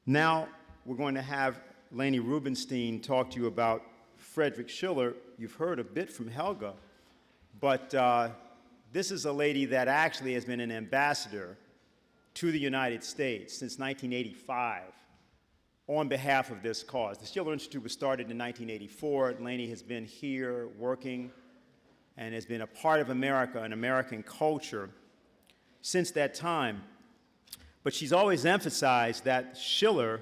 Now we're going to have Leni Rubinstein talk to you about Friedrich Schiller. You've heard a bit from Helga, but this is a lady that actually has been an ambassador to the United States since 1985 on behalf of this cause. The Schiller Institute was started in 1984. Leni has been here working and has been a part of America and American culture since that time. But she's always emphasized that Schiller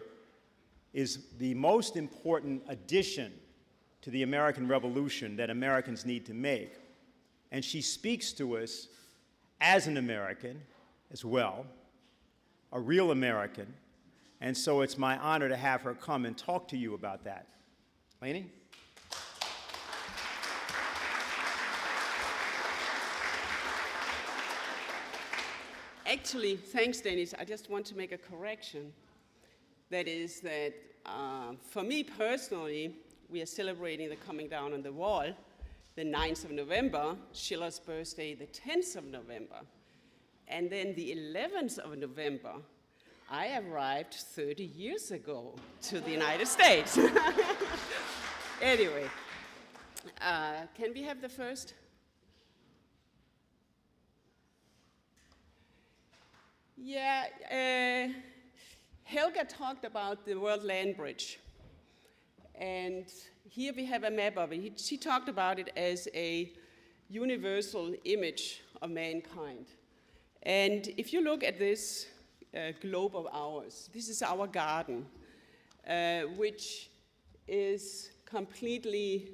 is the most important addition to the American Revolution that Americans need to make. And she speaks to us as an American as well, a real American. And so it's my honor to have her come and talk to you about that. Leni? Actually, thanks, Dennis. I just want to make a correction. That is that for me personally, we are celebrating the coming down on the wall, the 9th of November, Schiller's birthday, the 10th of November. And then the 11th of November, I arrived 30 years ago to the United States. Anyway, can we have the first? Yeah, Helga talked about the World Land Bridge. And here we have a map of it. She talked about it as a universal image of mankind. And if you look at this globe of ours, this is our garden, which is completely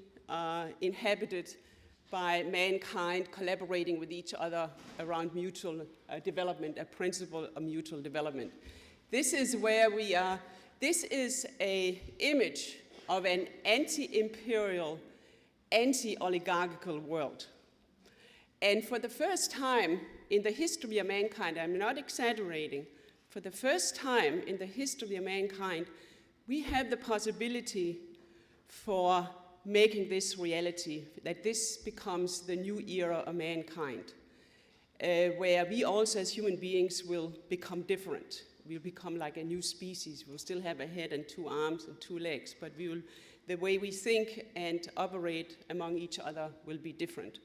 inhabited by mankind collaborating with each other around mutual development, a principle of mutual development. This is where we are. This is an image of an anti-imperial, anti-oligarchical world. And for the first time in the history of mankind, I'm not exaggerating, for the first time in the history of mankind, we have the possibility for making this reality, that this becomes the new era of mankind, where we also as human beings will become different. We'll become like a new species. We'll still have a head and 2 arms and 2 legs, but the way we think and operate among each other will be different.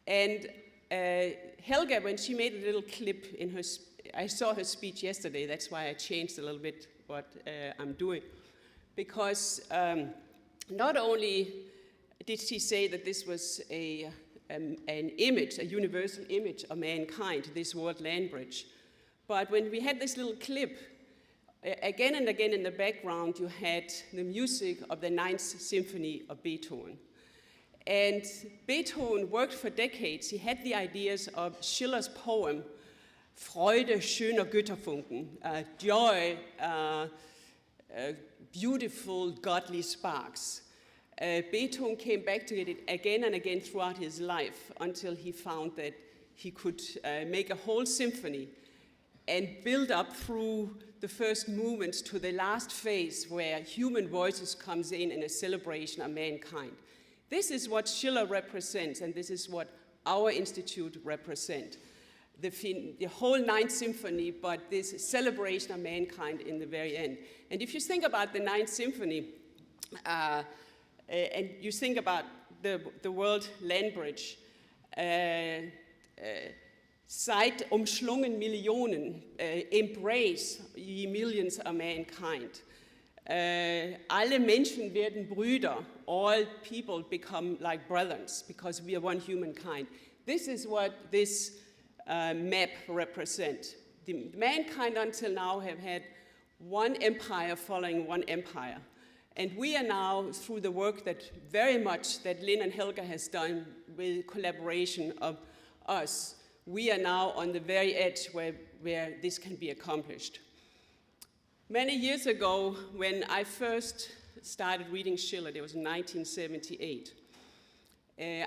And Helga, when she made a little clip in her, I saw her speech yesterday, that's why I changed a little bit what I'm doing, because not only did she say that this was an image, a universal image of mankind, this World Land Bridge, but when we had this little clip, again and again in the background, you had the music of the 9th Symphony of Beethoven. And Beethoven worked for decades. He had the ideas of Schiller's poem, Freude schöner Götterfunken, joy, beautiful godly sparks. Beethoven came back to it again and again throughout his life until he found that he could make a whole symphony and build up through the first movements to the last phase where human voices comes in a celebration of mankind. This is what Schiller represents, and this is what our institute represents. The whole 9th Symphony, but this celebration of mankind in the very end. And if you think about the 9th Symphony, and you think about the World Land Bridge, seit umschlungen Millionen, embrace ye millions of mankind. Alle Menschen werden Brüder, all people become like brothers because we are one humankind. This is what this map represents. Mankind until now have had one empire following one empire. And we are now, through the work that very much that Lynn and Helga has done with collaboration of us, we are now on the very edge where this can be accomplished. Many years ago, when I first started reading Schiller, it was 1978,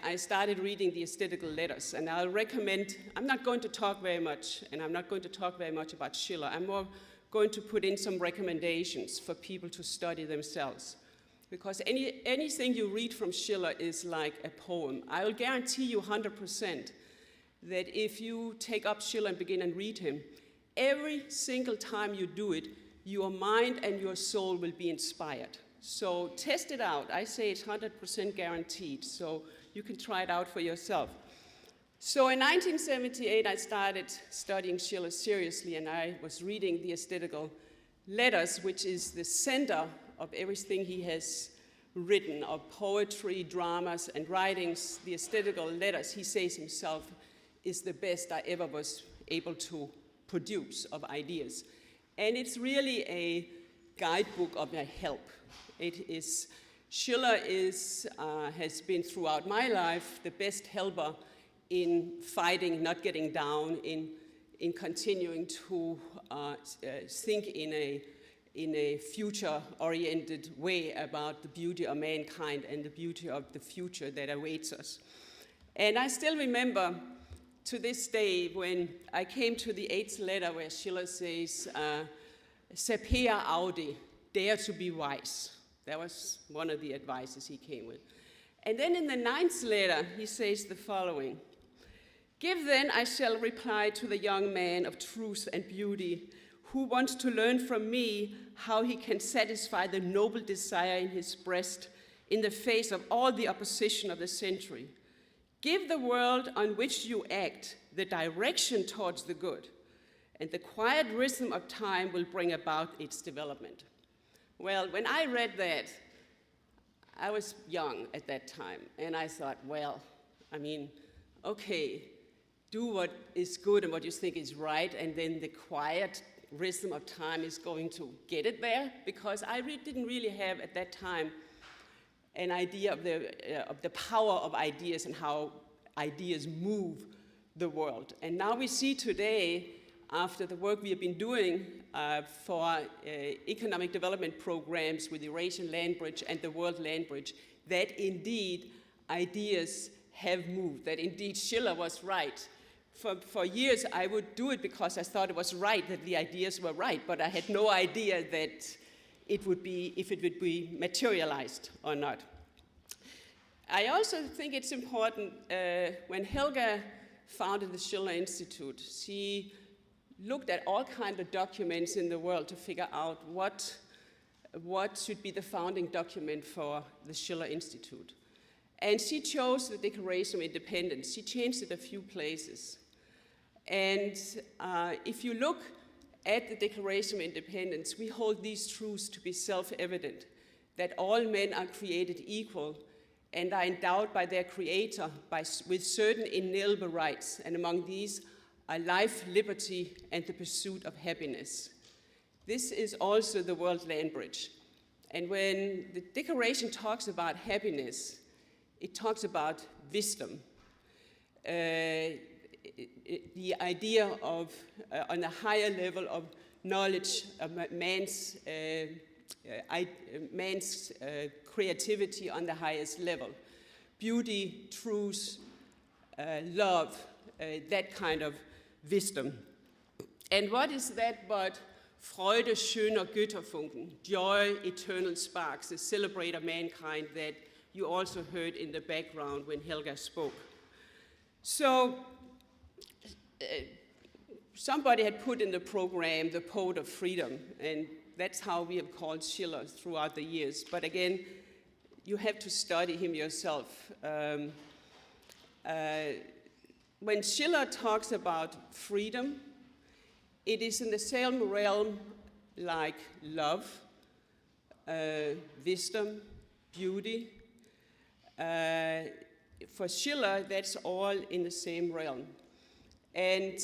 I started reading the aesthetical letters, and I'll recommend, I'm not going to talk very much, and I'm not going to talk very much about Schiller. I'm more going to put in some recommendations for people to study themselves. Because anything you read from Schiller is like a poem. I will guarantee you 100% that if you take up Schiller and begin and read him, every single time you do it, your mind and your soul will be inspired. So test it out. I say it's 100% guaranteed, so you can try it out for yourself. So in 1978, I started studying Schiller seriously, and I was reading the aesthetical letters, which is the center of everything he has written, of poetry, dramas, and writings. The aesthetical letters, he says himself, is the best I ever was able to produce of ideas. And it's really a guidebook of my help. Schiller has been throughout my life the best helper in fighting, not getting down, in continuing to think in a future-oriented way about the beauty of mankind and the beauty of the future that awaits us. And I still remember to this day when I came to the 8th letter where Schiller says, sapere aude, dare to be wise. That was one of the advices he came with. And then in the 9th letter, he says the following: give then, I shall reply to the young man of truth and beauty, who wants to learn from me how he can satisfy the noble desire in his breast in the face of all the opposition of the century. Give the world on which you act the direction towards the good, and the quiet rhythm of time will bring about its development. Well, when I read that, I was young at that time, and I thought, well, I mean, okay, do what is good and what you think is right, and then the quiet rhythm of time is going to get it there, because I didn't really have at that time an idea of the power of ideas and how ideas move the world. And now we see today, after the work we have been doing for economic development programs with the Eurasian land bridge and the World Land Bridge, that indeed ideas have moved, that indeed Schiller was right. For years I would do it because I thought it was right, that the ideas were right, but I had no idea that it would be, if it would be materialized or not. I also think it's important, when Helga founded the Schiller Institute, she looked at all kinds of documents in the world to figure out what should be the founding document for the Schiller Institute. And she chose the Declaration of Independence. She changed it a few places. And if you look at the Declaration of Independence, we hold these truths to be self-evident, that all men are created equal and are endowed by their Creator with certain inalienable rights, and among these are life, liberty, and the pursuit of happiness. This is also the World Land Bridge. And when the Declaration talks about happiness, it talks about wisdom. The idea of, on a higher level of knowledge, of man's creativity on the highest level. Beauty, truth, love, that kind of wisdom. And what is that but Freude, schöner Götterfunken, joy, eternal sparks, the celebrate of mankind that you also heard in the background when Helga spoke. So, somebody had put in the program the Poet of Freedom, and that's how we have called Schiller throughout the years. But again, you have to study him yourself. When Schiller talks about freedom, it is in the same realm like love, wisdom, beauty. For Schiller, that's all in the same realm. And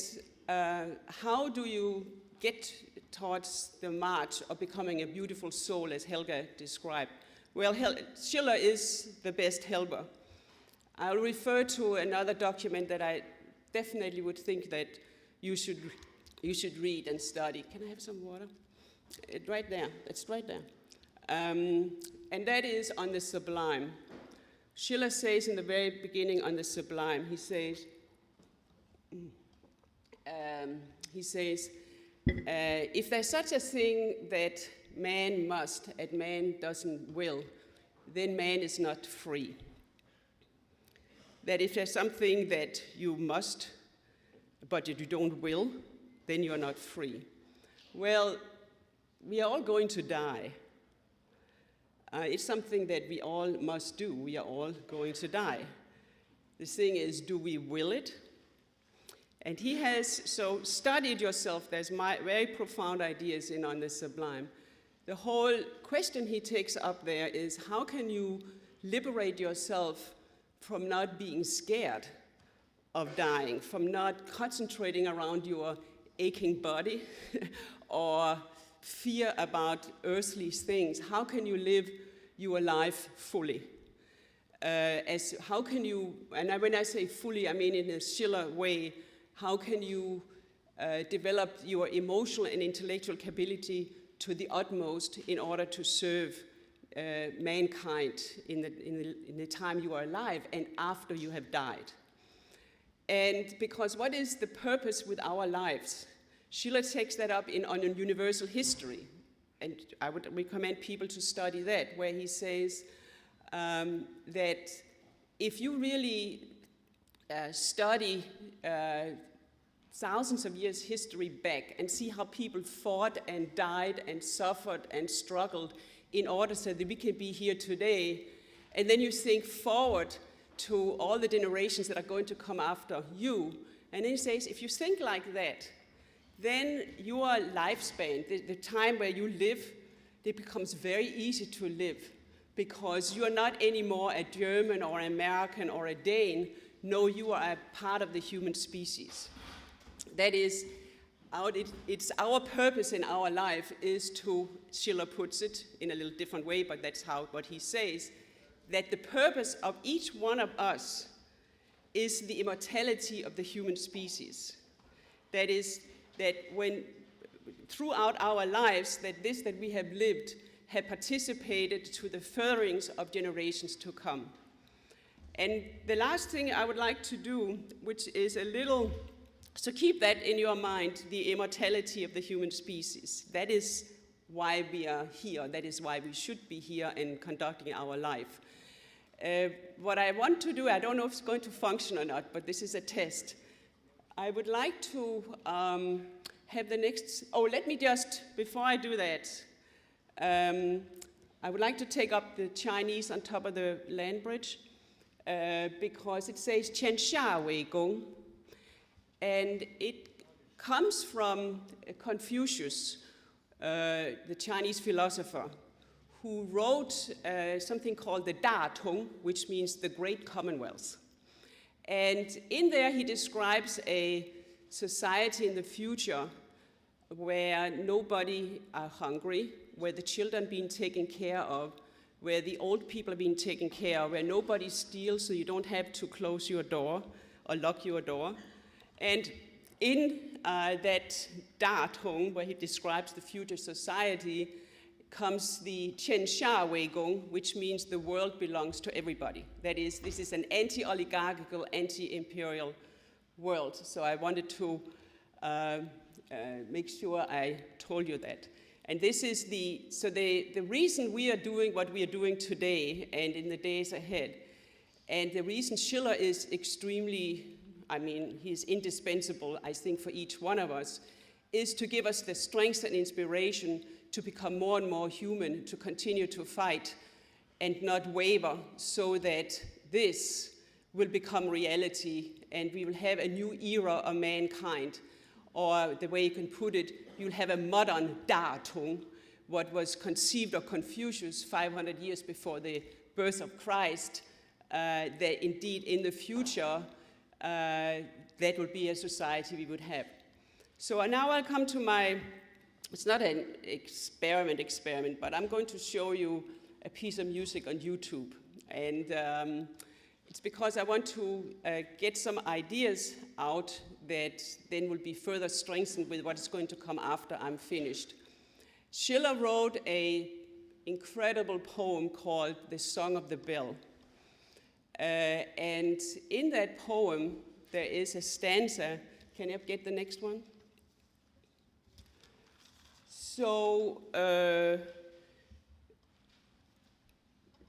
how do you get towards the march of becoming a beautiful soul, as Helga described? Well, Schiller is the best helper. I'll refer to another document that I definitely would think that you should read and study. Can I have some water? Right there. It's right there. And that is on the sublime. Schiller says in the very beginning on the sublime, he says, if there's such a thing that man must and man doesn't will, then man is not free. That if there's something that you must, but you don't will, then you're not free. Well, we are all going to die. It's something that we all must do. We are all going to die. The thing is, do we will it? And he has so studied yourself. There's very profound ideas in On the Sublime. The whole question he takes up there is, how can you liberate yourself from not being scared of dying, from not concentrating around your aching body or fear about earthly things? How can you live your life fully? How can you, and when I say fully, I mean in a Schiller way, how can you develop your emotional and intellectual capability to the utmost in order to serve mankind in the time you are alive and after you have died? And because what is the purpose with our lives? Schiller takes that up on a universal history, and I would recommend people to study that, where he says that if you really study thousands of years history back and see how people fought and died and suffered and struggled in order so that we can be here today, and then you think forward to all the generations that are going to come after you, and then he says, if you think like that, then your lifespan, the time where you live, it becomes very easy to live, because you are not anymore a German or American or a Dane. No, you are a part of the human species. That is, it's our purpose in our life is to, Schiller puts it in a little different way, but that's what he says, that the purpose of each one of us is the immortality of the human species. That is, that when throughout our lives, that we have lived have participated to the furtherings of generations to come. And the last thing I would like to do, which is a little, so keep that in your mind, the immortality of the human species. That is why we are here. That is why we should be here and conducting our life. What I want to do, I don't know if it's going to function or not, but this is a test. I would like to have the next, let me just, before I do that, I would like to take up the Chinese on top of the landbridge, because it says Qian Xia Wei Gong, and it comes from Confucius, the Chinese philosopher, who wrote something called the Da Tong, which means the Great Commonwealth. And in there he describes a society in the future where nobody are hungry, where the children are being taken care of, where the old people are being taken care of, where nobody steals so you don't have to close your door or lock your door. And in that Da Tong, where he describes the future society, comes the Qian Xia Wei Gong, which means the world belongs to everybody. That is, this is an anti-oligarchical, anti-imperial world. So I wanted to make sure I told you that. And this is the reason we are doing what we are doing today and in the days ahead, and the reason Schiller is extremely, he's indispensable, I think, for each one of us, is to give us the strength and inspiration to become more and more human, to continue to fight and not waver, so that this will become reality and we will have a new era of mankind. Or the way you can put it, you'll have a modern Da Tong, what was conceived of Confucius 500 years before the birth of Christ, that indeed in the future, that will be a society we would have. So now I'll come to my, it's not an experiment, but I'm going to show you a piece of music on YouTube. And it's because I want to get some ideas out that then will be further strengthened with what is going to come after I'm finished. Schiller wrote an incredible poem called The Song of the Bell. And in that poem, there is a stanza. Can you get the next one? So,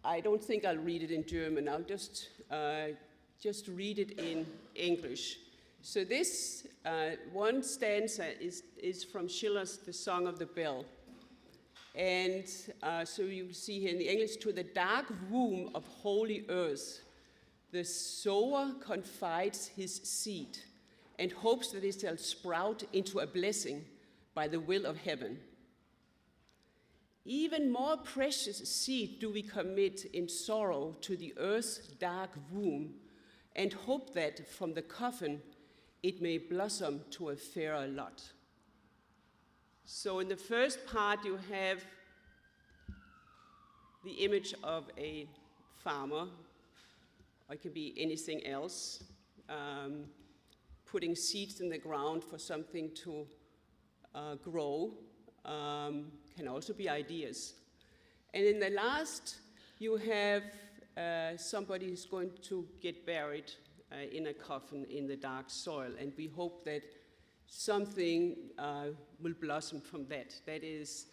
I don't think I'll read it in German. I'll just read it in English. So this one stanza is from Schiller's The Song of the Bell. And so you see here in the English, to the dark womb of holy earth, the sower confides his seed and hopes that it shall sprout into a blessing by the will of heaven. Even more precious seed do we commit in sorrow to the earth's dark womb and hope that from the coffin it may blossom to a fairer lot. So in the first part you have the image of a farmer, or it can be anything else, putting seeds in the ground for something to grow, can also be ideas. And in the last, you have somebody who's going to get buried in a coffin in the dark soil, and we hope that something will blossom from that. That is,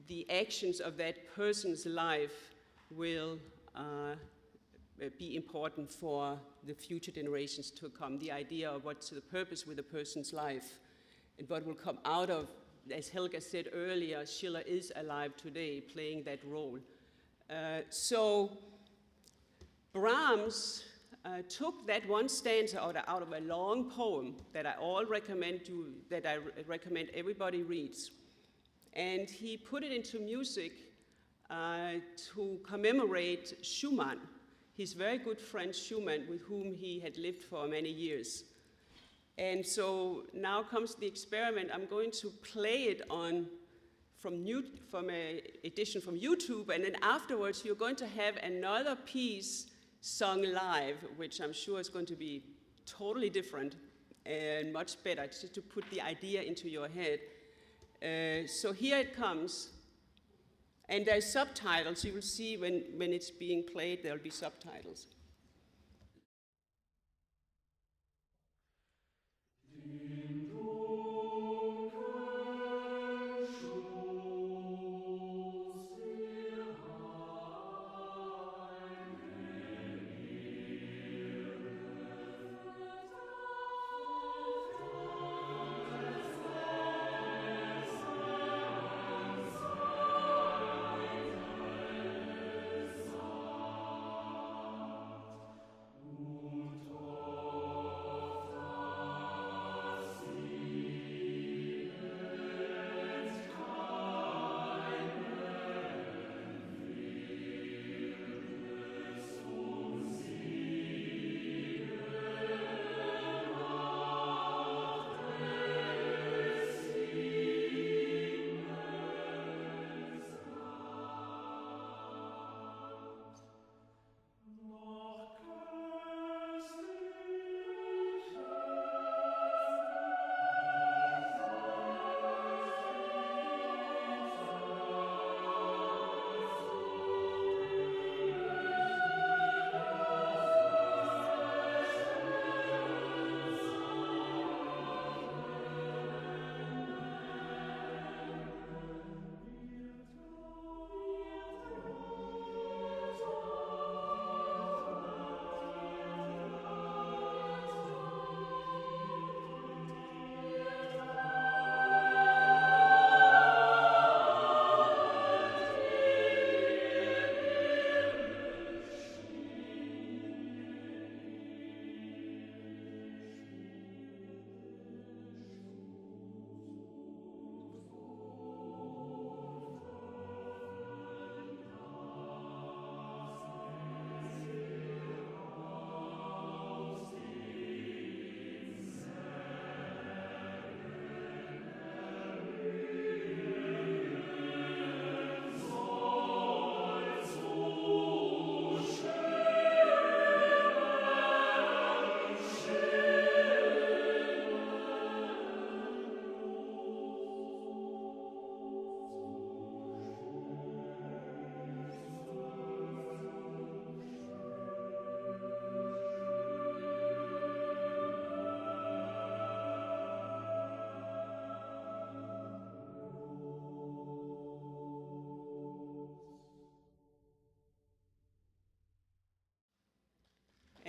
the actions of that person's life will be important for the future generations to come. The idea of what's the purpose with a person's life and what will come out of, as Helga said earlier, Schiller is alive today, playing that role. So Brahms took that one stanza out of a long poem that I recommend everybody reads, and he put it into music to commemorate Schumann, his very good friend Schumann, with whom he had lived for many years. And so now comes the experiment. I'm going to play it from an edition from YouTube, and then afterwards you're going to have another piece sung live, which I'm sure is going to be totally different and much better, just to put the idea into your head. So here it comes. And there's subtitles. You will see when it's being played, there'll be subtitles.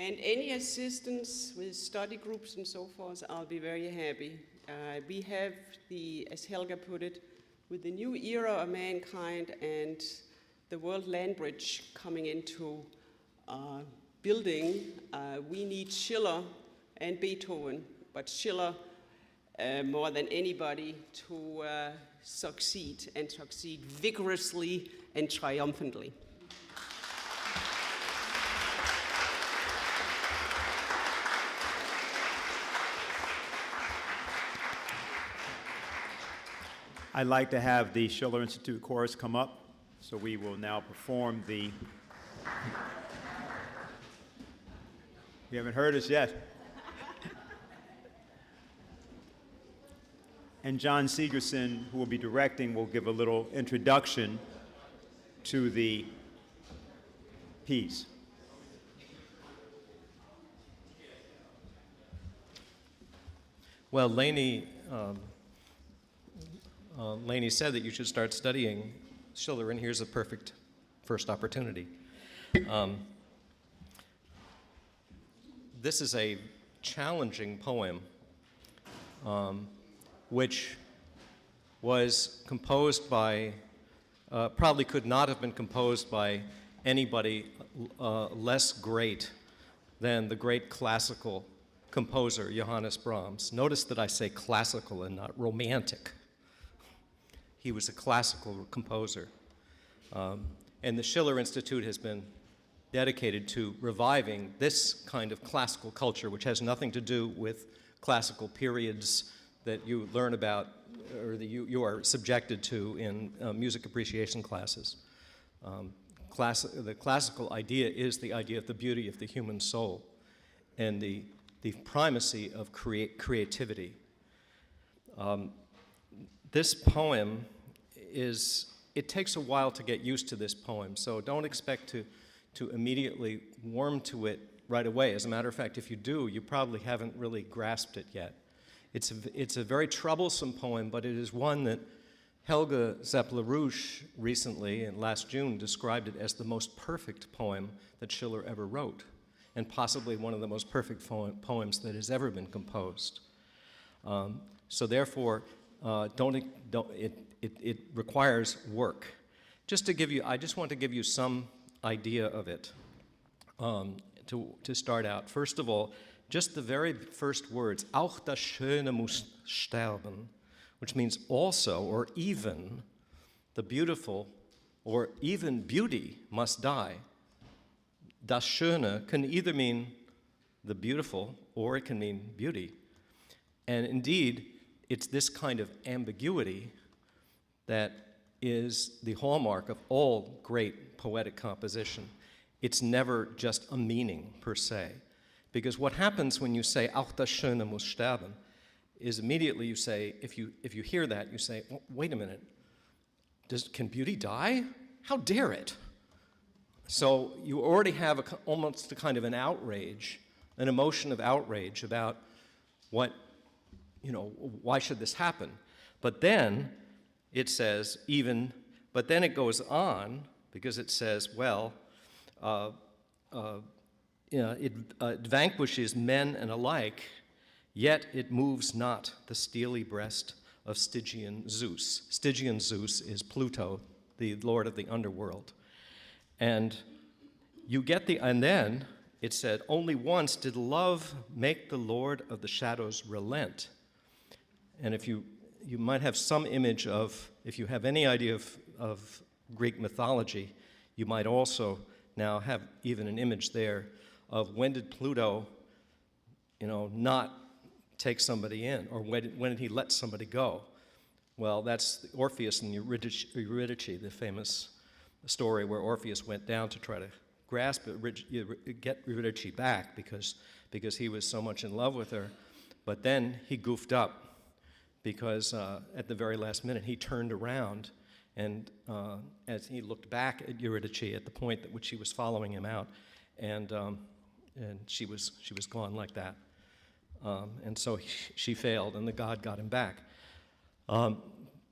And any assistance with study groups and so forth, I'll be very happy. We have as Helga put it, with the new era of mankind and the world landbridge coming into building, we need Schiller and Beethoven, but Schiller more than anybody to succeed, and succeed vigorously and triumphantly. I'd like to have the Schiller Institute Chorus come up, so we will now perform the... You haven't heard us yet. And John Sigerson, who will be directing, will give a little introduction to the piece. Well, Leni said that you should start studying Schiller, and here's a perfect first opportunity. This is a challenging poem, which was composed by, probably could not have been composed by anybody less great than the great classical composer, Johannes Brahms. Notice that I say classical and not romantic. He was a classical composer. And the Schiller Institute has been dedicated to reviving this kind of classical culture, which has nothing to do with classical periods that you learn about or that you are subjected to in music appreciation classes. The classical idea is the idea of the beauty of the human soul and the primacy of creativity. This poem it takes a while to get used to this poem, so don't expect to immediately warm to it right away. As a matter of fact, if you do, you probably haven't really grasped it yet. It's a very troublesome poem, but it is one that Helga Zeppler-Rouge recently, in last June, described it as the most perfect poem that Schiller ever wrote, and possibly one of the most perfect poems that has ever been composed. So therefore, it requires work. I just want to give you some idea of it to start out. First of all, just the very first words, auch das Schöne muss sterben, which means also or even the beautiful or even beauty must die. Das Schöne can either mean the beautiful or it can mean beauty. And indeed, it's this kind of ambiguity that is the hallmark of all great poetic composition. It's never just a meaning per se. Because what happens when you say, auch das Schöne muss sterben, is immediately you say, if you hear that, you say, well, wait a minute, can beauty die? How dare it? So you already have almost a kind of an outrage, an emotion of outrage about why should this happen? But then it says but then it goes on, because it says, well, it vanquishes men and alike, yet it moves not the steely breast of Stygian Zeus. Stygian Zeus is Pluto, the lord of the underworld. And and then it said, only once did love make the lord of the shadows relent. And if you might have some image of, if you have any idea of Greek mythology, you might also now have even an image there of when did Pluto, not take somebody in, or when did he let somebody go? Well, that's Orpheus and Eurydice, the famous story where Orpheus went down to try to get Eurydice back because he was so much in love with her. But then he goofed up because at the very last minute he turned around, and as he looked back at Eurydice at the point at which she was following him out, and she was gone like that. And so she failed, and the god got him back.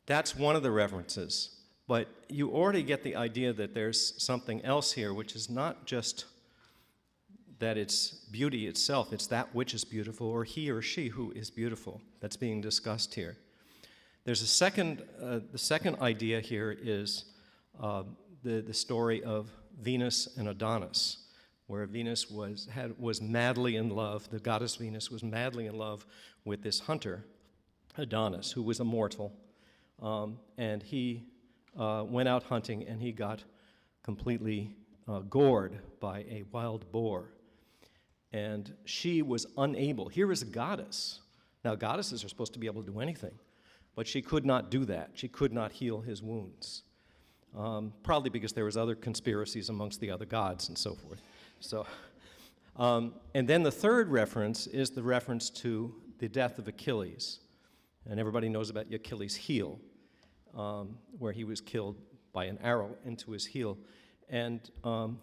That's one of the references. But you already get the idea that there's something else here, which is not just that it's beauty itself, it's that which is beautiful, or he or she who is beautiful, that's being discussed here. There's the second idea here is the story of Venus and Adonis, where Venus was madly in love, the goddess Venus was madly in love with this hunter, Adonis, who was immortal, and he went out hunting and he got completely gored by a wild boar. And she was unable. Here is a goddess. Now, goddesses are supposed to be able to do anything, but she could not do that. She could not heal his wounds, probably because there was other conspiracies amongst the other gods and so forth. So, and then the third reference is the reference to the death of Achilles. And everybody knows about Achilles' heel, where he was killed by an arrow into his heel. And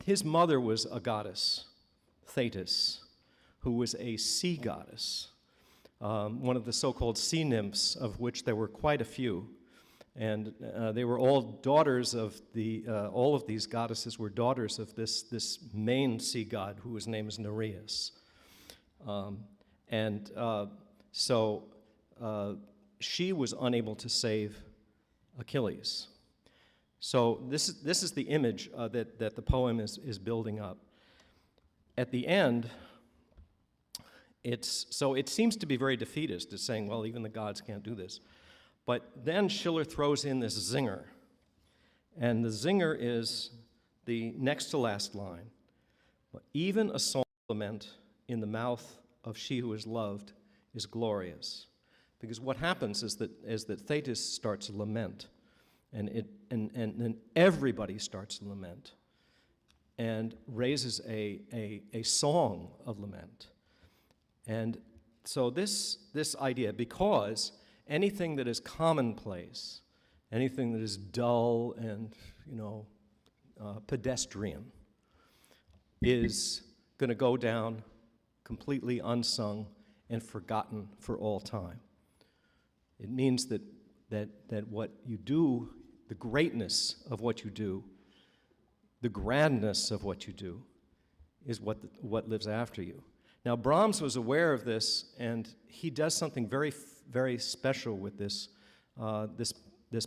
his mother was a goddess, Thetis, who was a sea goddess, one of the so-called sea nymphs, of which there were quite a few. And they were all daughters of all of these goddesses were daughters of this main sea god, whose name is Nereus. So she was unable to save Achilles. So this is the image that the poem is building up. At the end, it seems to be very defeatist. It's saying, well, even the gods can't do this. But then Schiller throws in this zinger. And the zinger is the next to last line. Even a song lament in the mouth of she who is loved is glorious. Because what happens is that Thetis starts to lament. And everybody starts to lament and raises a song of lament. And so this idea, because anything that is commonplace, anything that is dull and pedestrian, is going to go down completely unsung and forgotten for all time. It means that what you do, the greatness of what you do, the grandness of what you do, is what lives after you. Now, Brahms was aware of this, and he does something very, very special with this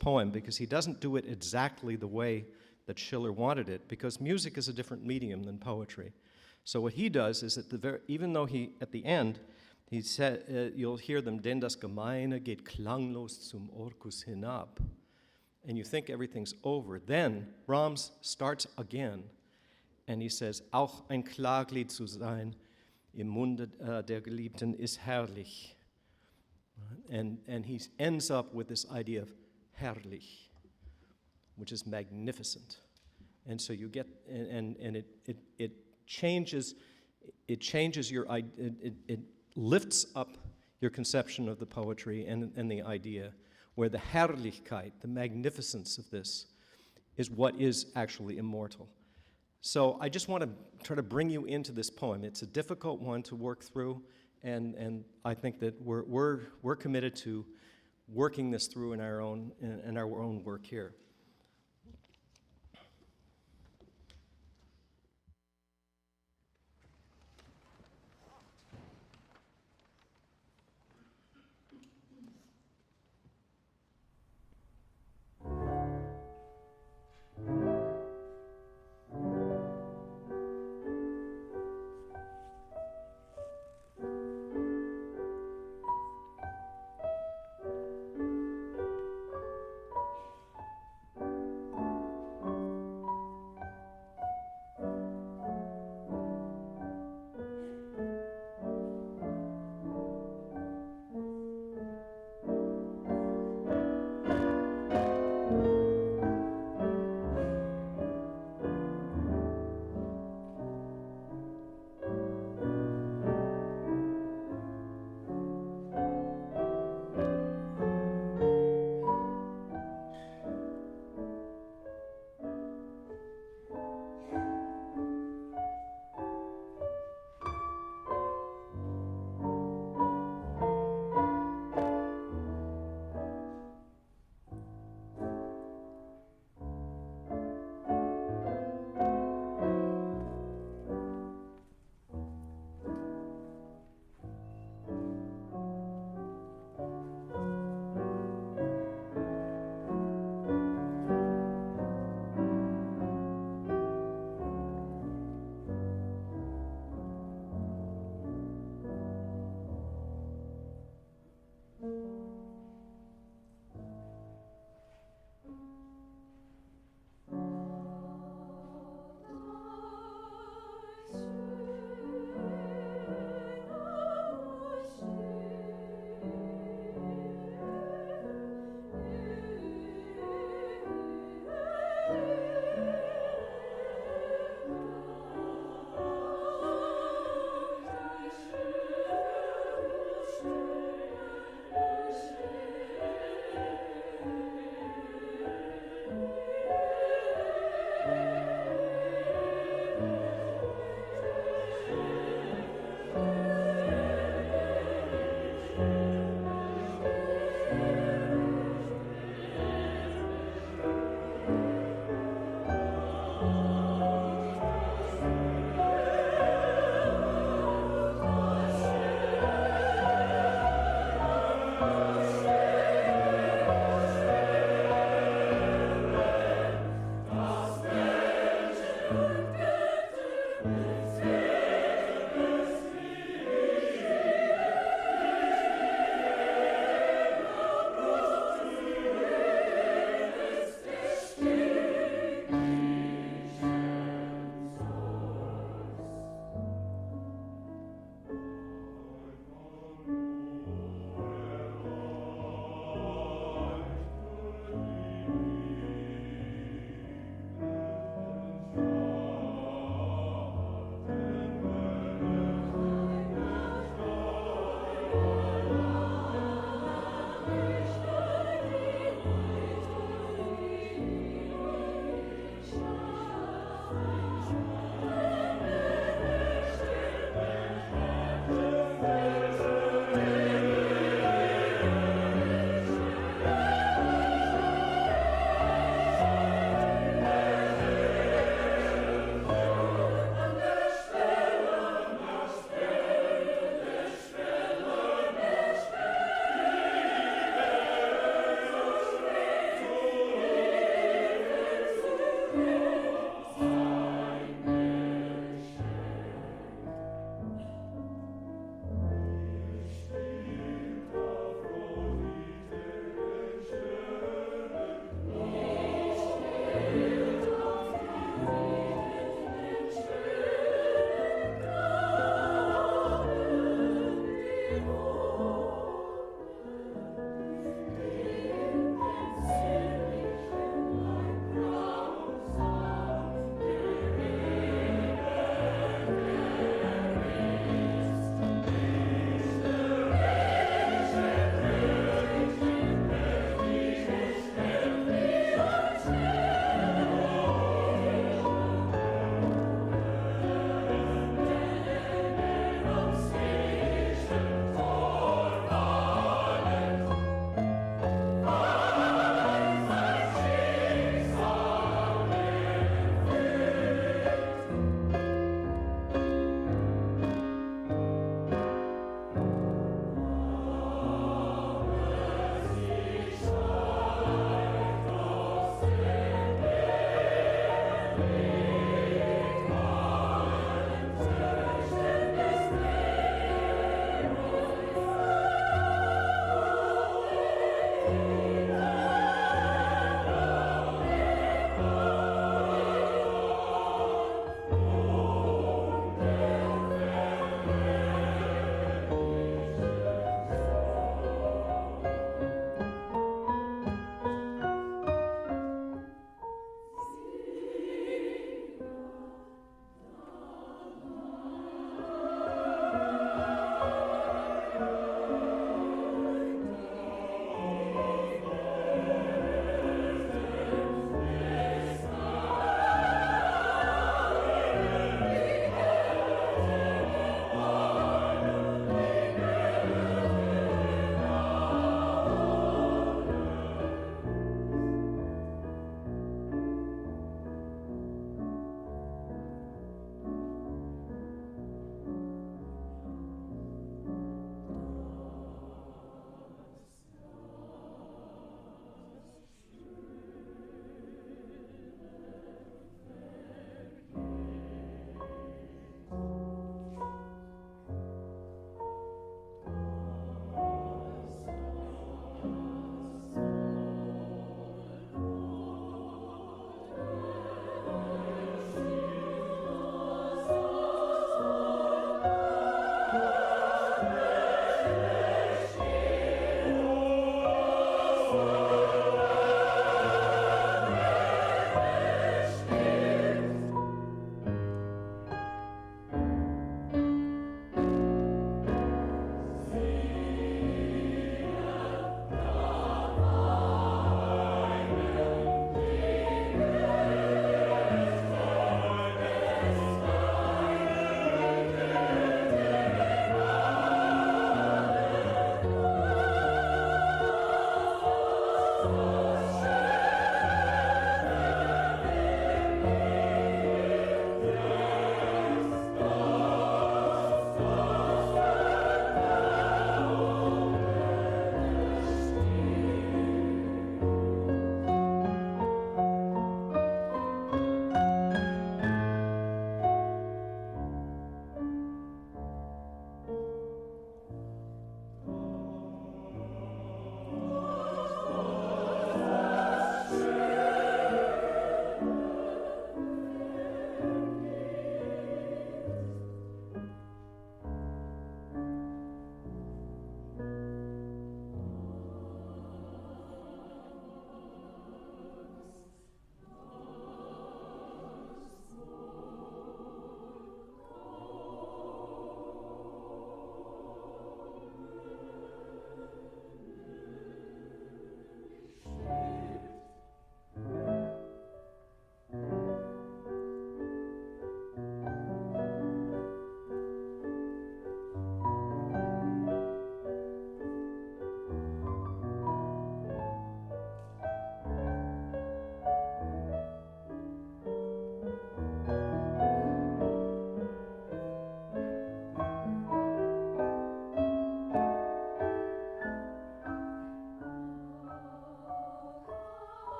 poem, because he doesn't do it exactly the way that Schiller wanted it, because music is a different medium than poetry. So what he does is even though at the end, he said, you'll hear them, denn das Gemeine geht klanglos zum Orkus hinab, and you think everything's over. Then Brahms starts again, and he says, auch ein Klaglied zu sein im Munde der Geliebten ist herrlich. And he ends up with this idea of herrlich, which is magnificent. And so you get, and it changes your, it lifts up your conception of the poetry and the idea, where the Herrlichkeit, the magnificence of this, is what is actually immortal. So I just want to try to bring you into this poem. It's a difficult one to work through, and I think that we're committed to working this through in our own work here.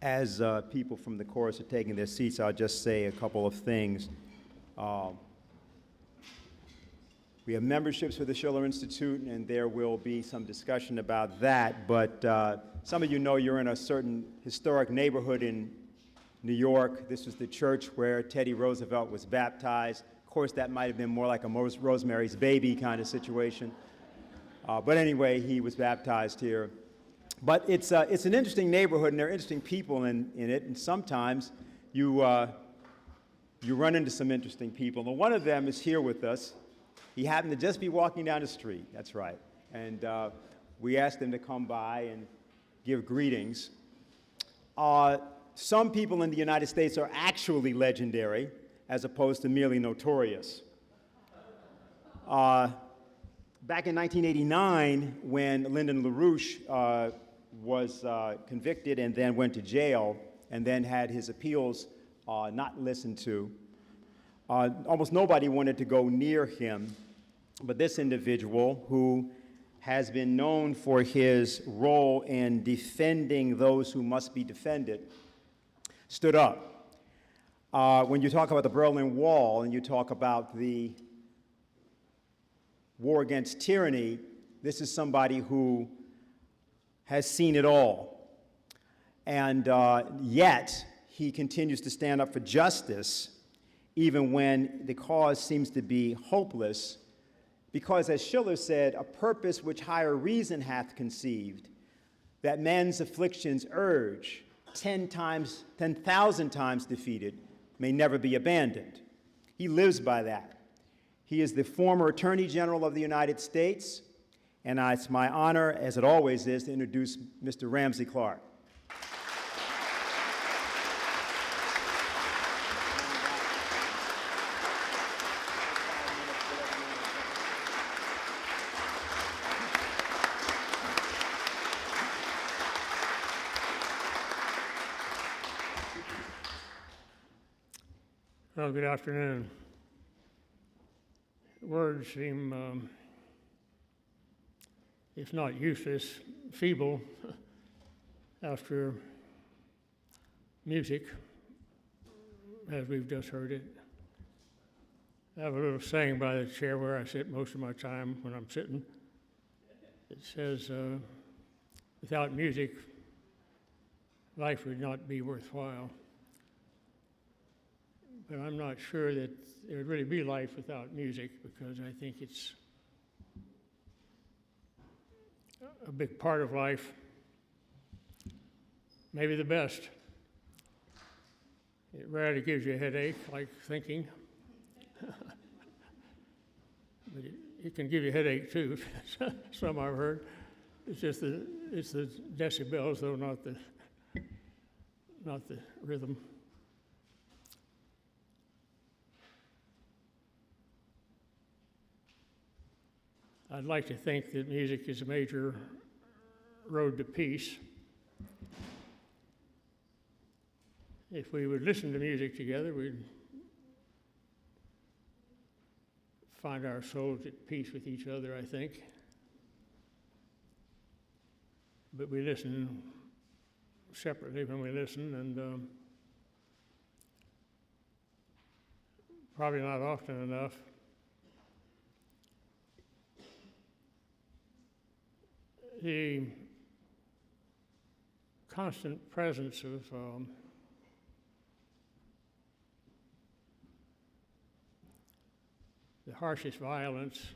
As people from the chorus are taking their seats, I'll just say a couple of things. We have memberships for the Schiller Institute, and there will be some discussion about that, but some of you know you're in a certain historic neighborhood in New York. This was the church where Teddy Roosevelt was baptized. Of course, that might have been more like a Rosemary's Baby kind of situation. But anyway, he was baptized here. But it's an interesting neighborhood, and there are interesting people in it, and sometimes you run into some interesting people. And one of them is here with us. He happened to just be walking down the street, that's right. And we asked him to come by and give greetings. Some people in the United States are actually legendary, as opposed to merely notorious. Back in 1989, when Lyndon LaRouche was convicted and then went to jail and then had his appeals not listened to, almost nobody wanted to go near him, but this individual, who has been known for his role in defending those who must be defended, stood up. When you talk about the Berlin Wall and you talk about the war against tyranny, this is somebody who has seen it all. And yet, he continues to stand up for justice, even when the cause seems to be hopeless, because, as Schiller said, a purpose which higher reason hath conceived, that men's afflictions urge, 10,000 times defeated, may never be abandoned. He lives by that. He is the former Attorney General of the United States, and it's my honor, as it always is, to introduce Mr. Ramsey Clark. Well, good afternoon. Words seem, if not useless, feeble after music, as we've just heard it. I have a little saying by the chair where I sit most of my time when I'm sitting. It says, without music, life would not be worthwhile. But I'm not sure that there would really be life without music, because I think it's a big part of life, maybe the best. It rarely gives you a headache, like thinking. But it can give you a headache too, some I've heard. It's just it's the decibels, though, not the rhythm. I'd like to think that music is a major road to peace. If we would listen to music together, we'd find our souls at peace with each other, I think. But we listen separately when we listen, and probably not often enough. The constant presence of the harshest violence,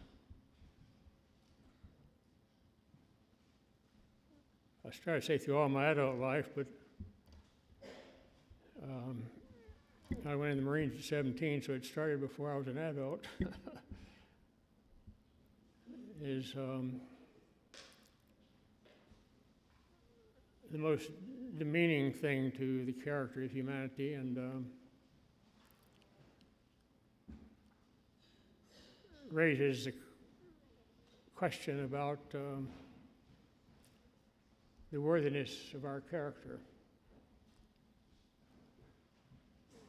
I started to say through all my adult life, but I went in the Marines at 17, so it started before I was an adult, is the most demeaning thing to the character of humanity, and raises the question about the worthiness of our character,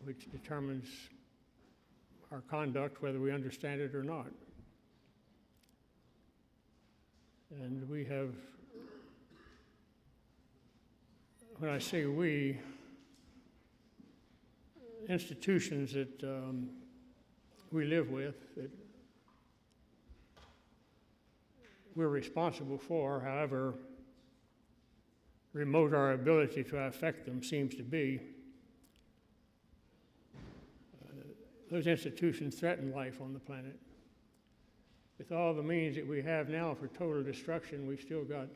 which determines our conduct, whether we understand it or not. And we have when I say we, institutions that we live with, that we're responsible for, however remote our ability to affect them seems to be, those institutions threaten life on the planet. With all the means that we have now for total destruction, we've still got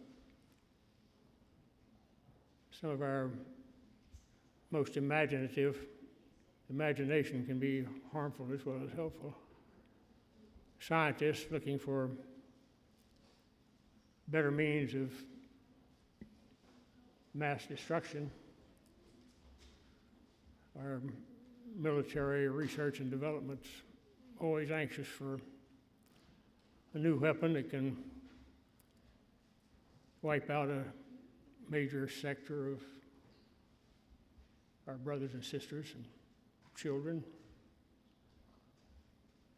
some of our most imaginative. Imagination can be harmful as well as helpful. Scientists looking for better means of mass destruction. Our military research and development's always anxious for a new weapon that can wipe out a major sector of our brothers and sisters and children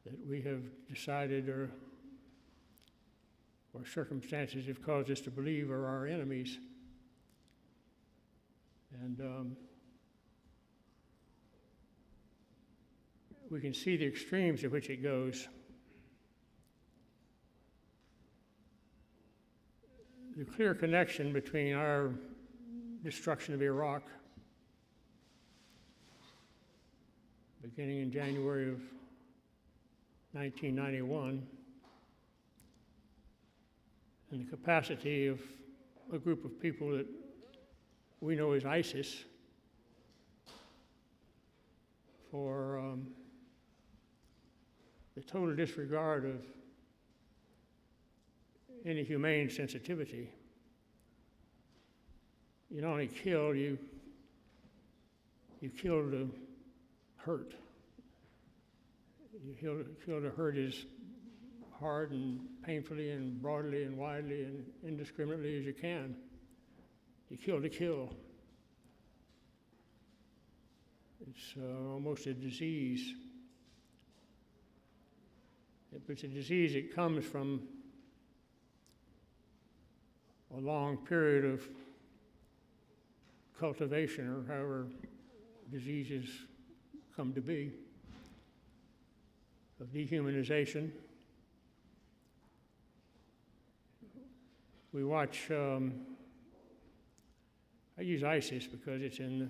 that we have decided or circumstances have caused us to believe are our enemies. And we can see the extremes to which it goes. The clear connection between our destruction of Iraq, beginning in January of 1991, and the capacity of a group of people that we know as ISIS for the total disregard of any humane sensitivity. You not only kill, you kill to hurt. You kill to hurt as hard and painfully and broadly and widely and indiscriminately as you can. You kill to kill. It's almost a disease. It's a disease that comes from a long period of cultivation, or however diseases come to be, of dehumanization. We watch, I use ISIS because it's in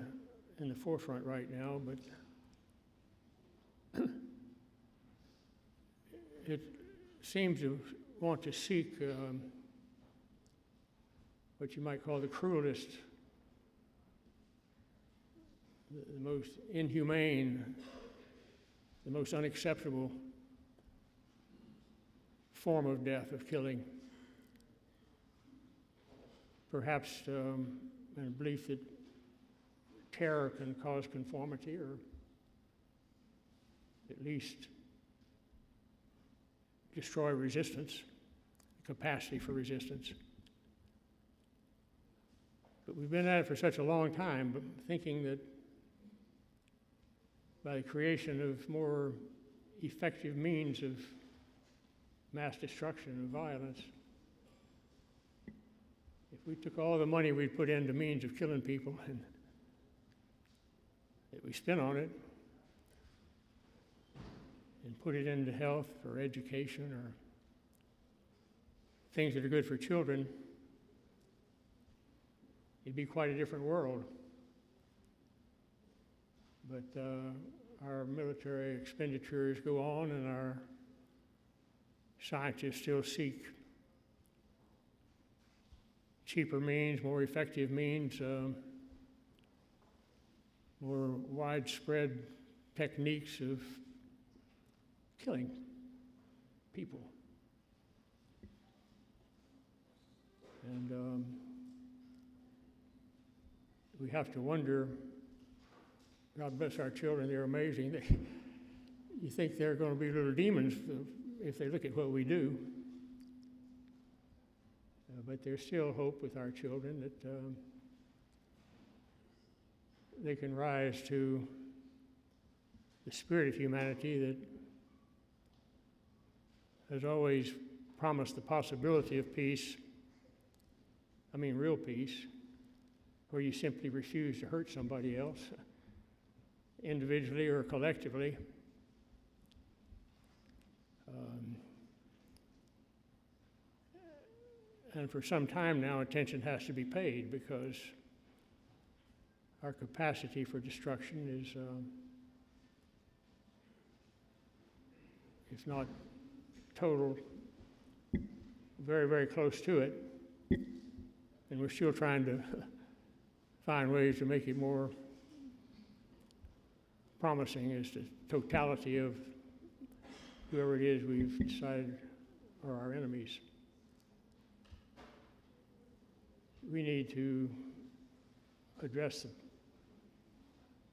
the forefront right now, but it seems to want to seek what you might call the cruelest, the most inhumane, the most unacceptable form of death, of killing. Perhaps in a belief that terror can cause conformity, or at least destroy resistance, capacity for resistance. But we've been at it for such a long time, but thinking that by the creation of more effective means of mass destruction and violence, if we took all the money we'd put into means of killing people and that we spent on it and put it into health or education or things that are good for children, it'd be quite a different world. But our military expenditures go on, and our scientists still seek cheaper means, more effective means, more widespread techniques of killing people. And we have to wonder, God bless our children, they're amazing. You think they're going to be little demons if they look at what we do. But there's still hope with our children that they can rise to the spirit of humanity that has always promised the possibility of peace. I mean real peace, where you simply refuse to hurt somebody else, individually or collectively. And for some time now, attention has to be paid because our capacity for destruction is, if not total, very, very close to it. And we're still trying to find ways to make it more promising as the totality of whoever it is we've decided are our enemies. We need to address the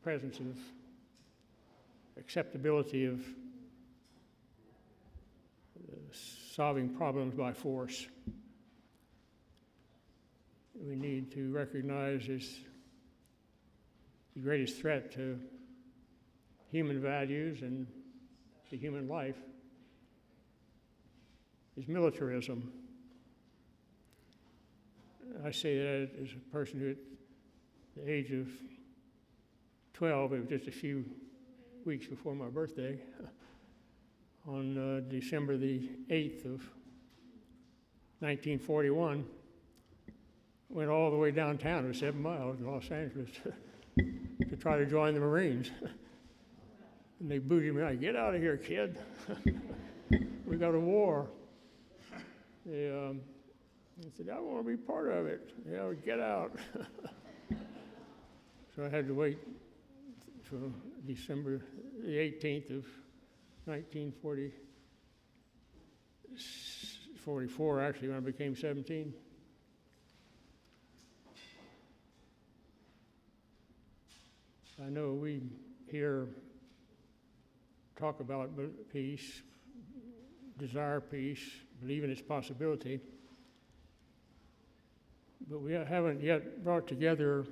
presence of acceptability of solving problems by force. We need to recognize as the greatest threat to human values and to human life is militarism. I say that as a person who, at the age of 12, it was just a few weeks before my birthday, on December the 8th of 1941, went all the way downtown, it was 7 miles in Los Angeles, to try to join the Marines. And they booted me out, "Get out of here, kid. We got a war." I said, "I want to be part of it." "Yeah, get out." So I had to wait till December the 18th of 1944, actually, when I became 17. I know we here talk about peace, desire peace, believe in its possibility, but we haven't yet brought together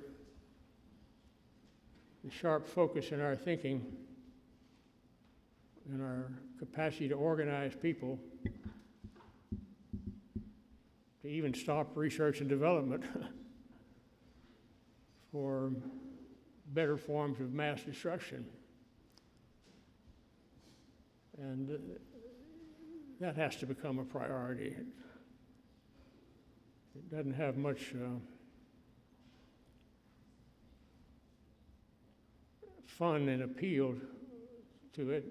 the sharp focus in our thinking and our capacity to organize people to even stop research and development for better forms of mass destruction. And that has to become a priority. It doesn't have much fun and appeal to it,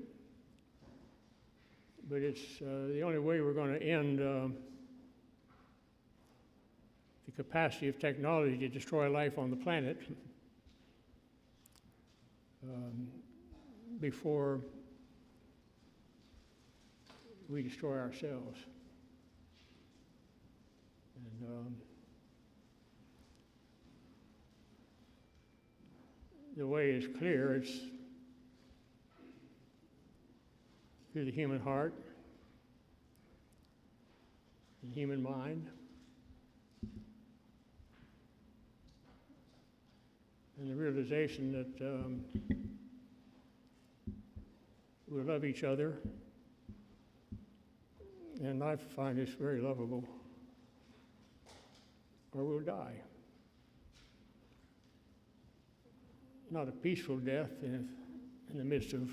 but it's the only way we're going to end the capacity of technology to destroy life on the planet before we destroy ourselves. And the way is clear. It's through the human heart, the human mind, and the realization that we love each other, and I find this very lovable, or we'll die. Not a peaceful death in the midst of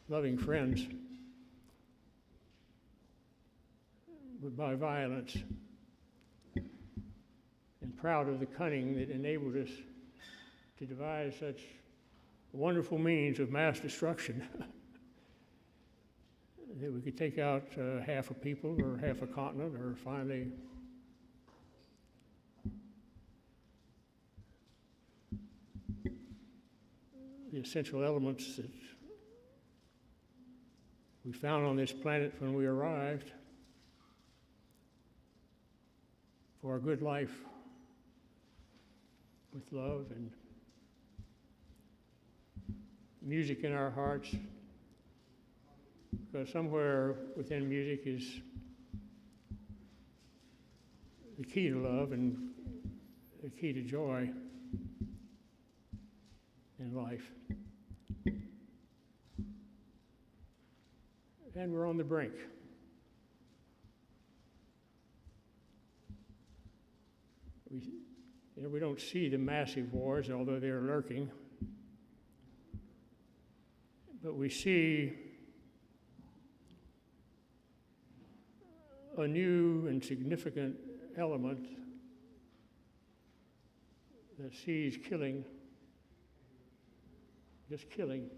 loving friends, but by violence, and proud of the cunning that enabled us to devise such wonderful means of mass destruction that we could take out half a people or half a continent, or finally the essential elements that we found on this planet when we arrived for a good life with love and music in our hearts, because somewhere within music is the key to love and the key to joy in life. And we're on the brink. You know, we don't see the massive wars, although they're lurking. But we see a new and significant element that sees killing, just killing,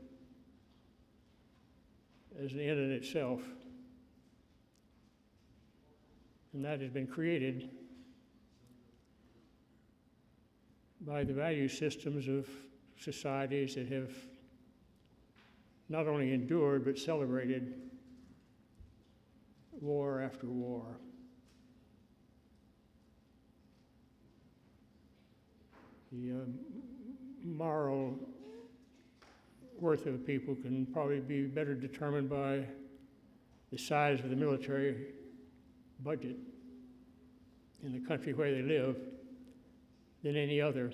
as an end in itself. And that has been created by the value systems of societies that have not only endured but celebrated war after war. The moral worth of people can probably be better determined by the size of the military budget in the country where they live than any other,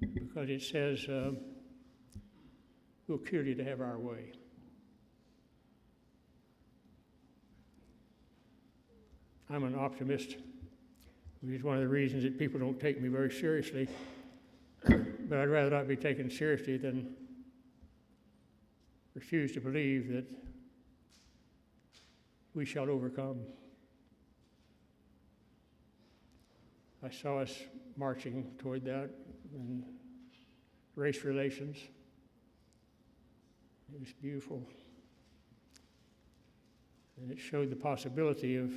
because it says we'll kill you to have our way. I'm an optimist, which is one of the reasons that people don't take me very seriously. But I'd rather not be taken seriously than refuse to believe that we shall overcome. I saw us marching toward that in race relations. It was beautiful. And it showed the possibility of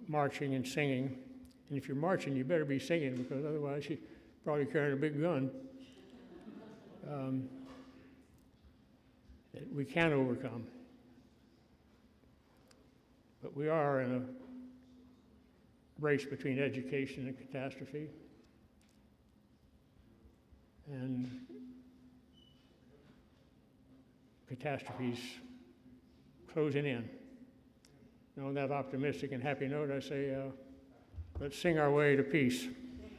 marching and singing. And if you're marching, you better be singing, because otherwise you're probably carrying a big gun. That we can overcome. But we are in a race between education and catastrophe. And catastrophes closing in. And on that optimistic and happy note, I say, let's sing our way to peace.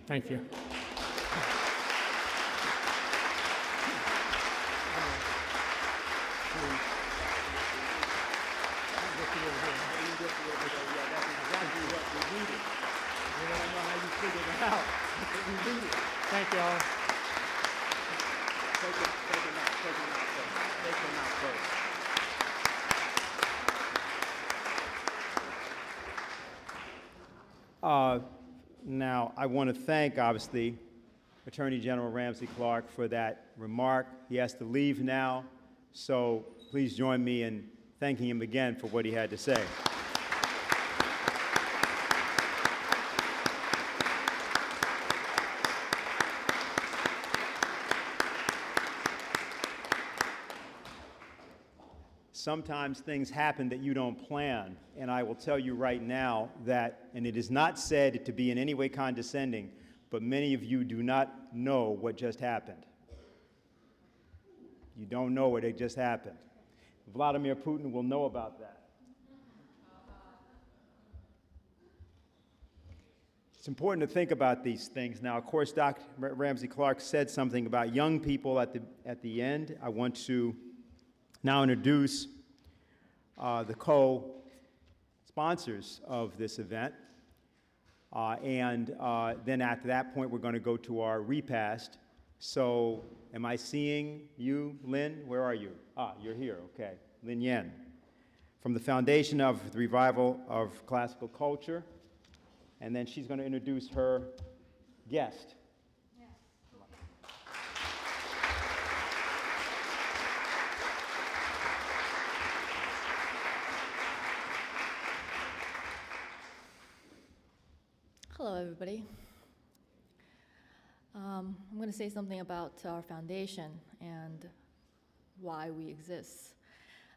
Thank you. Thank you all. Now, I want to thank, obviously, Attorney General Ramsey Clark for that remark. He has to leave now, so please join me in thanking him again for what he had to say. Sometimes things happen that you don't plan, and I will tell you right now that, and it is not said to be in any way condescending, but many of you do not know what just happened. You don't know what had just happened. Vladimir Putin will know about that. It's important to think about these things. Now, of course, Dr. Ramsey Clark said something about young people at the end. I want to now introduce the co-sponsors of this event. And then after that point, we're going to go to our repast. So am I seeing you, Lynn? Where are you? Ah, you're here, okay. Lynn Yen, from the Foundation of the Revival of Classical Culture. And then she's going to introduce her guest. Hello, everybody. I'm going to say something about our foundation and why we exist.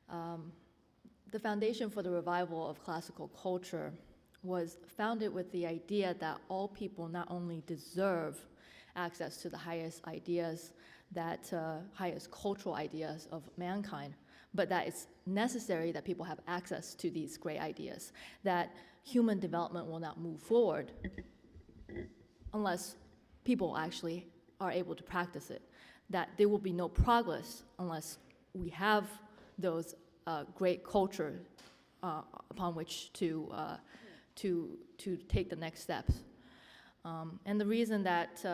The Foundation for the Revival of Classical Culture was founded with the idea that all people not only deserve access to the highest ideas, highest cultural ideas of mankind, but that it's necessary that people have access to these great ideas, that human development will not move forward unless people actually are able to practice it, that there will be no progress unless we have those great culture upon which to to take the next steps. And the reason that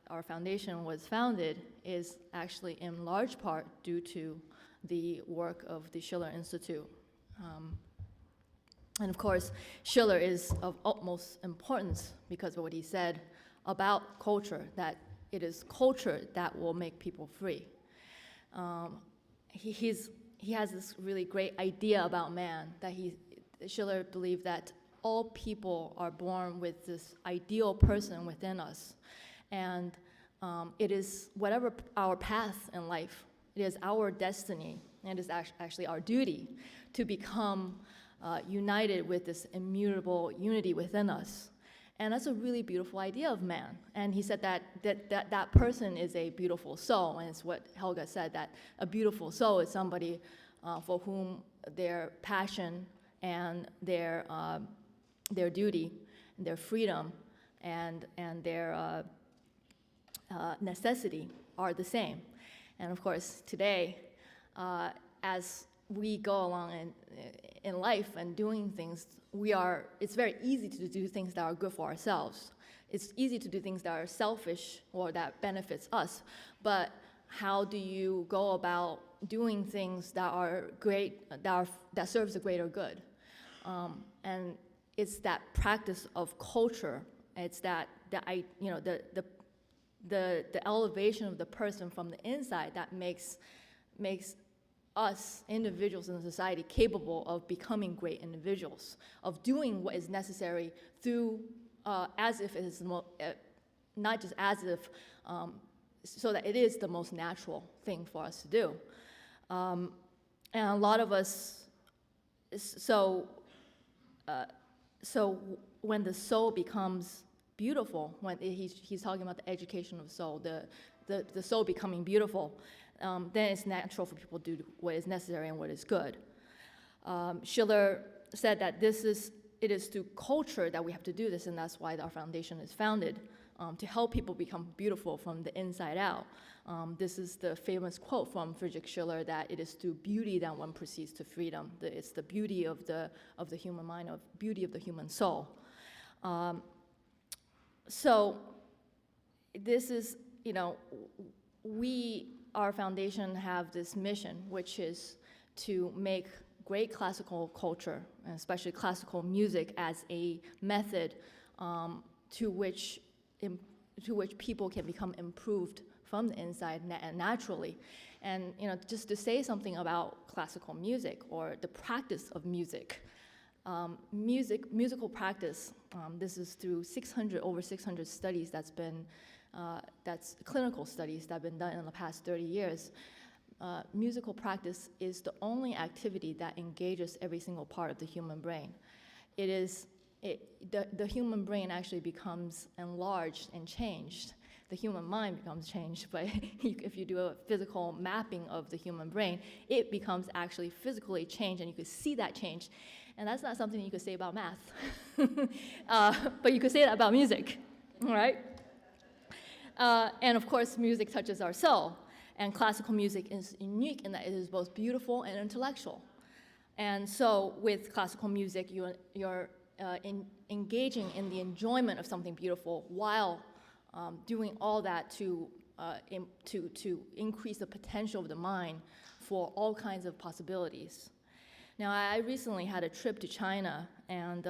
our foundation was founded is actually in large part due to the work of the Schiller Institute. And of course, Schiller is of utmost importance because of what he said about culture, that it is culture that will make people free. He has this really great idea about man, that Schiller believed that all people are born with this ideal person within us. And it is whatever our path in life, it is our destiny, and it is actually our duty to become united with this immutable unity within us. And that's a really beautiful idea of man. And he said that person is a beautiful soul, and it's what Helga said, that a beautiful soul is somebody for whom their passion and their duty, and their freedom, and their necessity are the same. And of course, today, as we go along in life and doing things, it's very easy to do things that are good for ourselves. It's easy to do things that are selfish or that benefits us. But how do you go about doing things that are great, that serves the greater good? And it's that practice of culture. It's the elevation of the person from the inside that makes us individuals in society capable of becoming great individuals, of doing what is necessary through, as if it is not just as if, so that it is the most natural thing for us to do. And a lot of us, so when the soul becomes beautiful, when he's talking about the education of the soul, the soul becoming beautiful, then it's natural for people to do what is necessary and what is good. Schiller said that it is through culture that we have to do this, and that's why our foundation is founded, to help people become beautiful from the inside out. This is the famous quote from Friedrich Schiller, that it is through beauty that one proceeds to freedom. It's the beauty of the human mind, of beauty of the human soul. So this is, our foundation have this mission, which is to make great classical culture, and especially classical music, as a method to which people can become improved from the inside naturally. And just to say something about classical music or the practice of music. Musical practice, this is through over 600 studies that's clinical studies that have been done in the past 30 years. Musical practice is the only activity that engages every single part of the human brain. The human brain actually becomes enlarged and changed. The human mind becomes changed, but if you do a physical mapping of the human brain, it becomes actually physically changed, and you can see that change. And that's not something you could say about math, but you could say that about music, all right? And of course, music touches our soul, and classical music is unique in that it is both beautiful and intellectual. And so with classical music, you're engaging in the enjoyment of something beautiful while doing all that to increase the potential of the mind for all kinds of possibilities. Now, I recently had a trip to China, and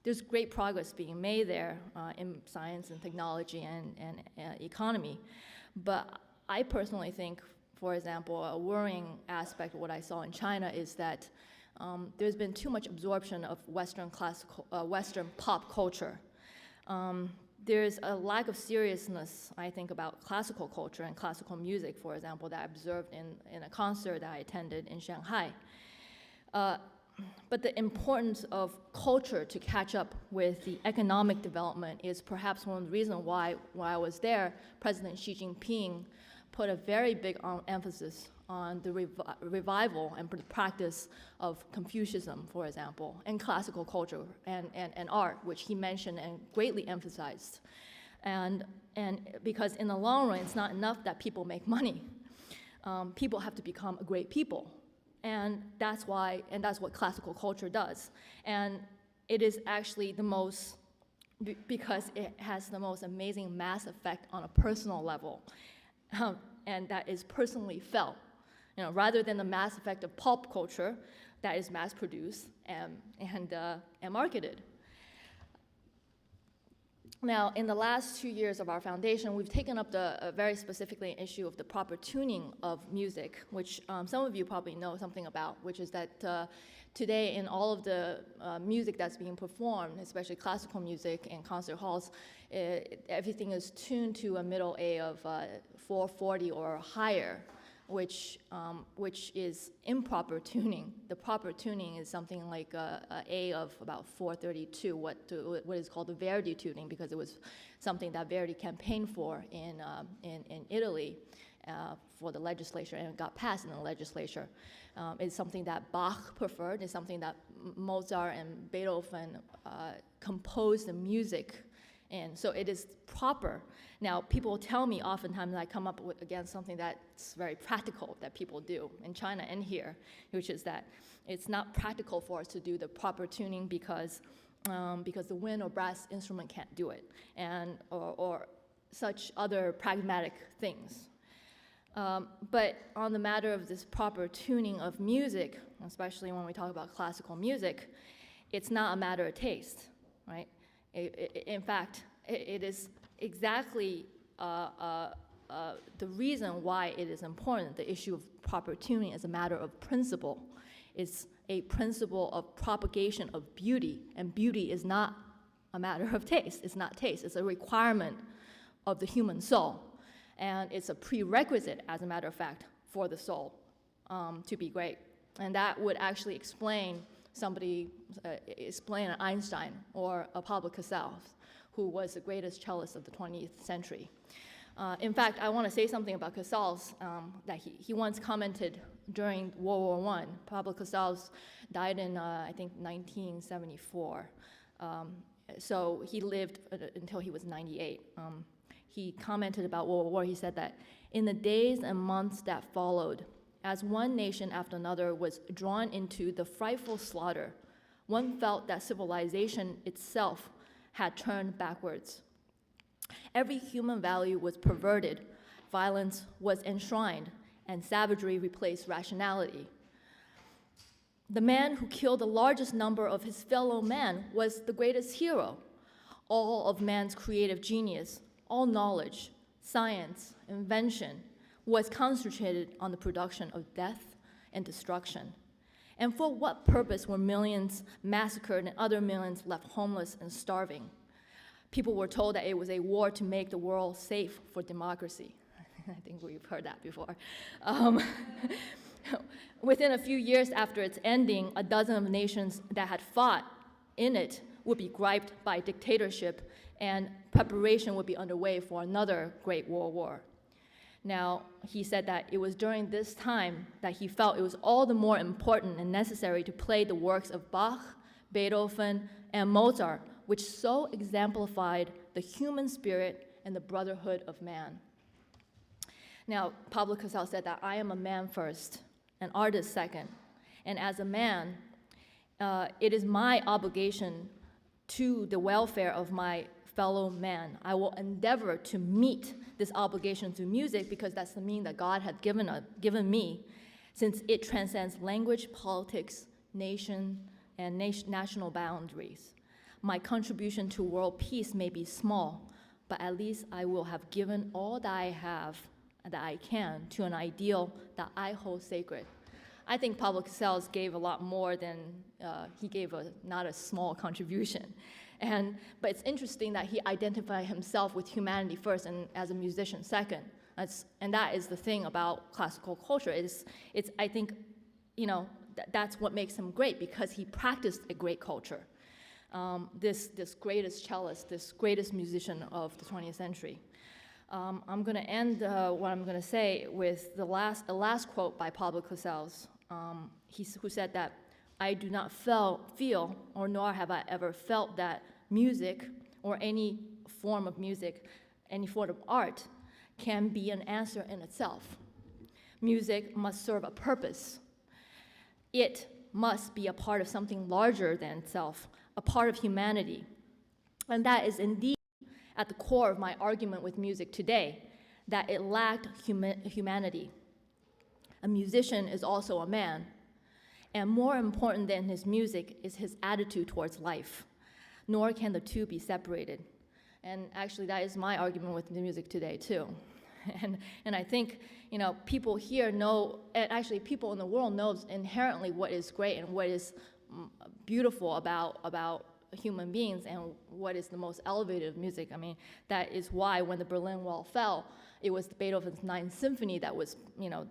there's great progress being made there in science and technology and economy. But I personally think, for example, a worrying aspect of what I saw in China is that there's been too much absorption of Western pop culture. There's a lack of seriousness, I think, about classical culture and classical music, for example, that I observed in a concert that I attended in Shanghai. But the importance of culture to catch up with the economic development is perhaps one of the reasons why, when I was there, President Xi Jinping put a very big emphasis on the revival and the practice of Confucianism, for example, and classical culture and art, which he mentioned and greatly emphasized. And because in the long run, it's not enough that people make money. People have to become a great people. And that's what classical culture does. And it is actually the most, because it has the most amazing mass effect on a personal level, and that is personally felt. You know, rather than the mass effect of pop culture that is mass-produced and marketed. Now, in the last 2 years of our foundation, we've taken up very specifically an issue of the proper tuning of music, which some of you probably know something about, which is that today in all of the music that's being performed, especially classical music in concert halls, everything is tuned to a middle A of 440 or higher, which is improper tuning. The proper tuning is something like a A of about 432, what is called the Verdi tuning, because it was something that Verdi campaigned for in Italy for the legislature, and it got passed in the legislature. It's something that Bach preferred. It's something that Mozart and Beethoven composed the music. And so it is proper. Now, people tell me oftentimes I come up with, again, something that's very practical that people do in China and here, which is that it's not practical for us to do the proper tuning because the wind or brass instrument can't do it, or such other pragmatic things. But on the matter of this proper tuning of music, especially when we talk about classical music, it's not a matter of taste, right? In fact, it is exactly the reason why it is important. The issue of proper tuning is a matter of principle. It's a principle of propagation of beauty, and beauty is not a matter of taste. It's not taste. It's a requirement of the human soul, and it's a prerequisite, as a matter of fact, for the soul to be great. And that would actually explain explain Einstein or Pablo Casals, who was the greatest cellist of the 20th century. In fact, I want to say something about Casals that he once commented during World War I. Pablo Casals died in, I think, 1974. So he lived until he was 98. He commented about World War. He said that in the days and months that followed, as one nation after another was drawn into the frightful slaughter, one felt that civilization itself had turned backwards. Every human value was perverted, violence was enshrined, and savagery replaced rationality. The man who killed the largest number of his fellow men was the greatest hero. All of man's creative genius, all knowledge, science, invention, was concentrated on the production of death and destruction. And for what purpose were millions massacred and other millions left homeless and starving? People were told that it was a war to make the world safe for democracy. I think we've heard that before. Within a few years after its ending, a dozen of nations that had fought in it would be griped by dictatorship, and preparation would be underway for another great world war. Now, he said that it was during this time that he felt it was all the more important and necessary to play the works of Bach, Beethoven, and Mozart, which so exemplified the human spirit and the brotherhood of man. Now, Pablo Casals said that I am a man first, an artist second, and as a man, it is my obligation to the welfare of my fellow man. I will endeavor to meet this obligation through music because that's the mean that God had given me, since it transcends language, politics, nation, and national boundaries. My contribution to world peace may be small, but at least I will have given all that I have, that I can, to an ideal that I hold sacred. I think Pablo Casals gave a lot more than, he gave not a small contribution. But it's interesting that he identified himself with humanity first and as a musician second. And that is the thing about classical culture. I think, that's what makes him great, because he practiced a great culture. This greatest cellist, this greatest musician of the 20th century. I'm going to end what I'm going to say with the last quote by Pablo Casals, who said that, I do not feel, or nor have I ever felt that music, or any form of music, any form of art, can be an answer in itself. Music must serve a purpose. It must be a part of something larger than itself, a part of humanity. And that is indeed at the core of my argument with music today, that it lacked humanity. A musician is also a man, and more important than his music is his attitude towards life, nor can the two be separated. And actually, that is my argument with the music today, too. And I think, people here know, and actually people in the world knows inherently what is great and what is beautiful about human beings and what is the most elevated of music. I mean, that is why when the Berlin Wall fell, it was Beethoven's Ninth Symphony that was,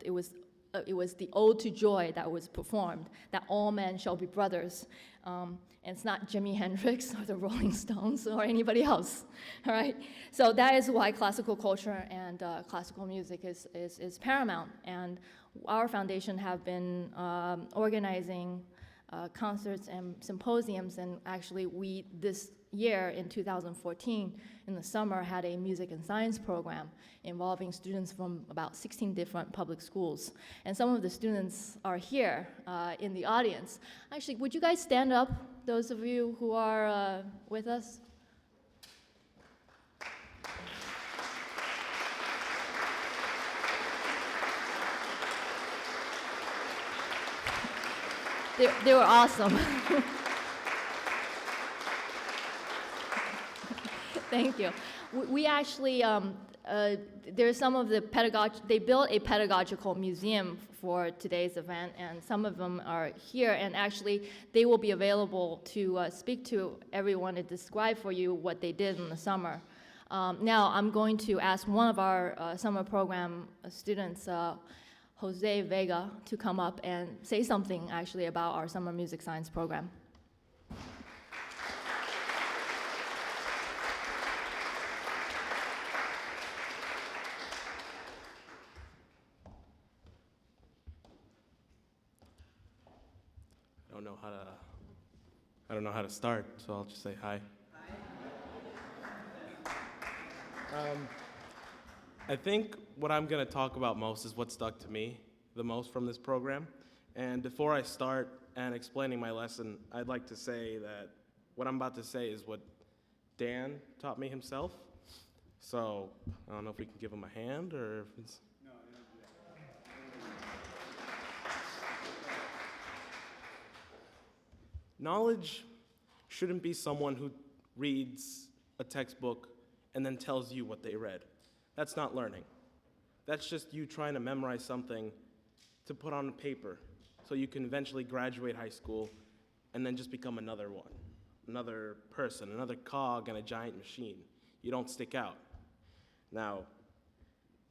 it was the Ode to Joy that was performed, that all men shall be brothers. And it's not Jimi Hendrix or the Rolling Stones or anybody else, all right? So that is why classical culture and classical music is paramount. And our foundation have been organizing concerts and symposiums, and actually we, this year in 2014, in the summer, had a music and science program involving students from about 16 different public schools. And some of the students are here in the audience. Actually, would you guys stand up, those of you who are with us? They were awesome. Thank you. We actually, there's some of the they built a pedagogical museum for today's event, and some of them are here, and actually they will be available to speak to everyone and describe for you what they did in the summer. Now I'm going to ask one of our summer program students, Jose Vega, to come up and say something actually about our summer music science program. I don't know how to start, so I'll just say hi. I think what I'm going to talk about most is what stuck to me the most from this program. And before I start and explaining my lesson, I'd like to say that what I'm about to say is what Dan taught me himself. So I don't know if we can give him a hand or if it's... Knowledge shouldn't be someone who reads a textbook and then tells you what they read. That's not learning. That's just you trying to memorize something to put on paper so you can eventually graduate high school and then just become another one, another person, another cog in a giant machine. You don't stick out. Now,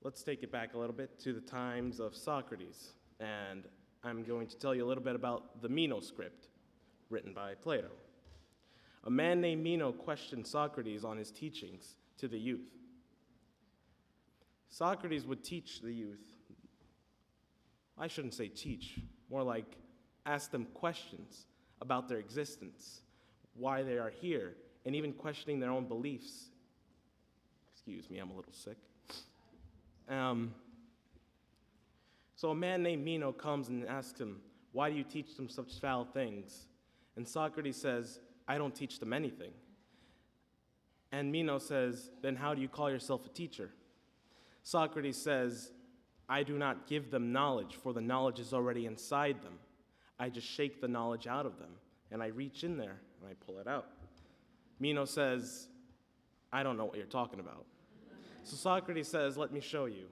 let's take it back a little bit to the times of Socrates, and I'm going to tell you a little bit about the Meno script, written by Plato. A man named Meno questioned Socrates on his teachings to the youth. Socrates would teach the youth. I shouldn't say teach, more like ask them questions about their existence, why they are here, and even questioning their own beliefs. Excuse me, I'm a little sick. So a man named Meno comes and asks him, why do you teach them such foul things? And Socrates says, I don't teach them anything. And Meno says, then how do you call yourself a teacher? Socrates says, I do not give them knowledge, for the knowledge is already inside them. I just shake the knowledge out of them, and I reach in there, and I pull it out. Meno says, I don't know what you're talking about. So Socrates says, let me show you.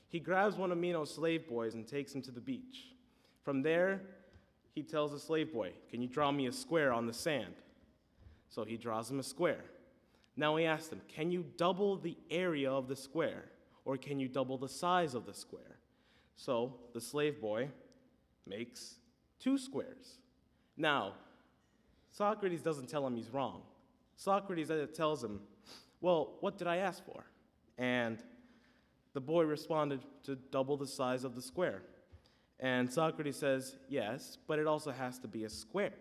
He grabs one of Meno's slave boys and takes him to the beach. From there, he tells the slave boy, can you draw me a square on the sand? So he draws him a square. Now he asks him, can you double the area of the square, or can you double the size of the square? So the slave boy makes 2 squares. Now, Socrates doesn't tell him he's wrong. Socrates tells him, well, what did I ask for? And the boy responded to double the size of the square. And Socrates says, yes, but it also has to be a square.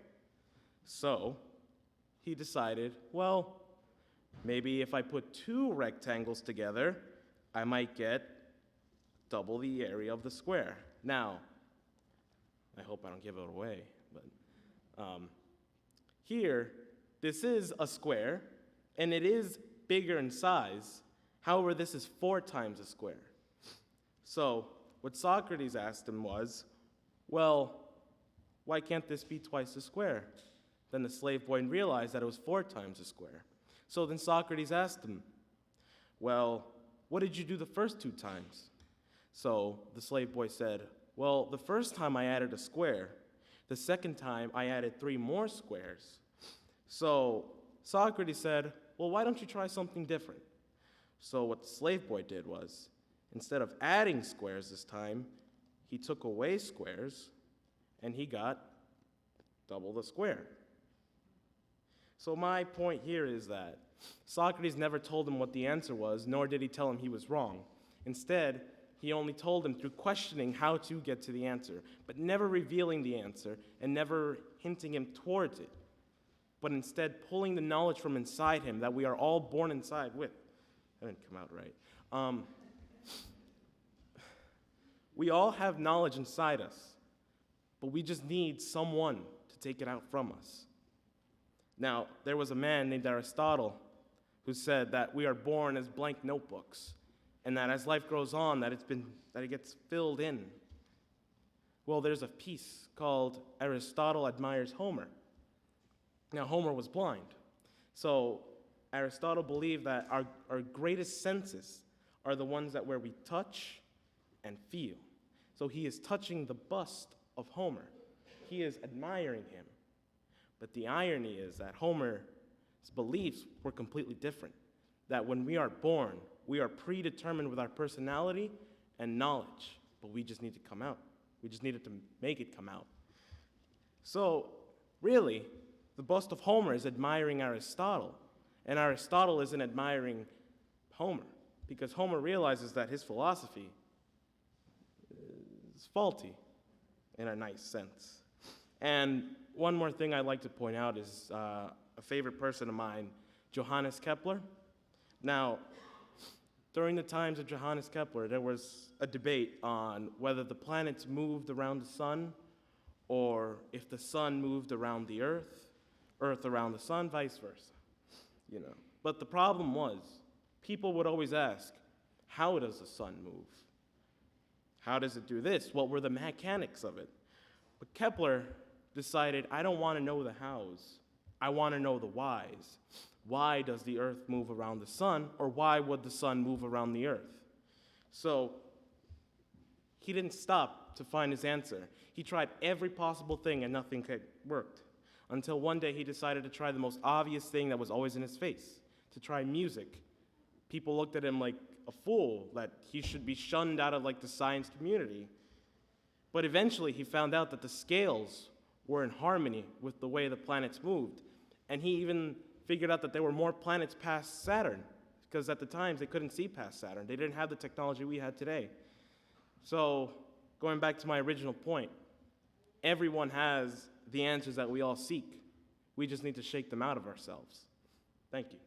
So he decided, well, maybe if I put 2 rectangles together, I might get double the area of the square. Now, I hope I don't give it away, but here This is a square, and it is bigger in size. However, this is 4 times a square. So what Socrates asked him was, well, why can't this be twice the square? Then the slave boy realized that it was 4 times the square. So then Socrates asked him, well, what did you do the first 2 times? So the slave boy said, well, the first time I added a square. The second time I added 3 more squares. So Socrates said, well, why don't you try something different? So what the slave boy did was, instead of adding squares this time, he took away squares, and he got double the square. So my point here is that Socrates never told him what the answer was, nor did he tell him he was wrong. Instead, he only told him through questioning how to get to the answer, but never revealing the answer and never hinting him towards it, but instead pulling the knowledge from inside him that we are all born inside with. That didn't come out right. We all have knowledge inside us, but we just need someone to take it out from us. Now, there was a man named Aristotle who said that we are born as blank notebooks, and that as life grows on, that it gets filled in. Well, there's a piece called Aristotle Admires Homer. Now, Homer was blind, so Aristotle believed that our greatest senses are the ones where we touch and feel. So he is touching the bust of Homer. He is admiring him. But the irony is that Homer's beliefs were completely different. That when we are born, we are predetermined with our personality and knowledge, but we just need to come out. We just needed to make it come out. So, really, the bust of Homer is admiring Aristotle, and Aristotle isn't admiring Homer, because Homer realizes that his philosophy is faulty in a nice sense. And one more thing I'd like to point out is a favorite person of mine, Johannes Kepler. Now, during the times of Johannes Kepler, there was a debate on whether the planets moved around the sun, or if the sun moved around the earth around the sun, vice versa. But the problem was, people would always ask, how does the sun move? How does it do this? What were the mechanics of it? But Kepler decided, I don't want to know the hows. I want to know the whys. Why does the earth move around the sun, or why would the sun move around the earth? So he didn't stop to find his answer. He tried every possible thing and nothing worked. Until one day he decided to try the most obvious thing that was always in his face, to try music. People looked at him like a fool, that he should be shunned out of the science community. But eventually he found out that the scales were in harmony with the way the planets moved. And he even figured out that there were more planets past Saturn, because at the times they couldn't see past Saturn. They didn't have the technology we had today. So, going back to my original point, everyone has the answers that we all seek. We just need to shake them out of ourselves. Thank you.